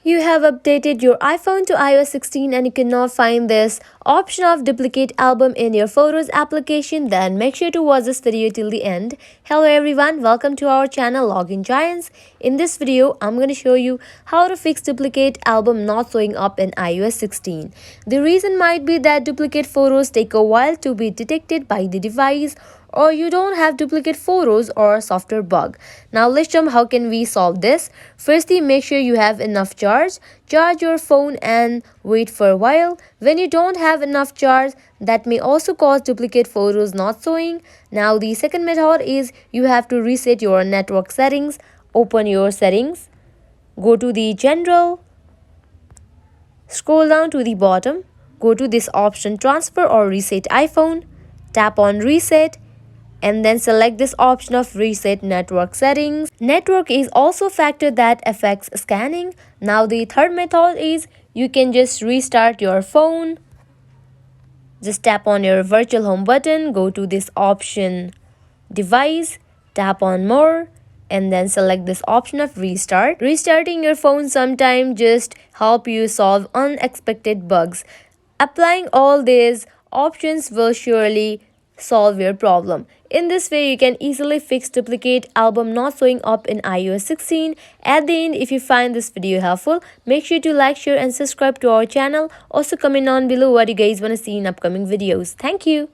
You have updated your iPhone to iOS 16 and you cannot find this option of duplicate album in your Photos application, then make sure to watch this video till the end. Hello everyone, welcome to our channel Login Giants. In this video, I'm going to show you how to fix duplicate album not showing up in iOS 16. The reason might be that duplicate photos take a while to be detected by the device, or you don't have duplicate photos or a software bug. Now let's jump how can we solve this. Firstly, make sure you have enough charge. Charge your phone and wait for a while. When you don't have enough charge, that may also cause duplicate photos not showing. Now the second method is you have to reset your network settings. Open your settings. Go to the general. Scroll down to the bottom. Go to this option transfer or reset iPhone. Tap on reset and then select this option of reset network settings. Network is also a factor that affects scanning. Now the third method is you can just restart your phone. Just tap on your virtual home button, go to this option device, tap on more and then select this option of restart. Restarting your phone sometime just help you solve unexpected bugs. Applying all these options will surely solve your problem. In this way, you can easily fix duplicate album not showing up in iOS 16. At the end, if you find this video helpful, make sure to like, share and subscribe to our channel. Also comment on below what you guys want to see in upcoming videos. Thank you.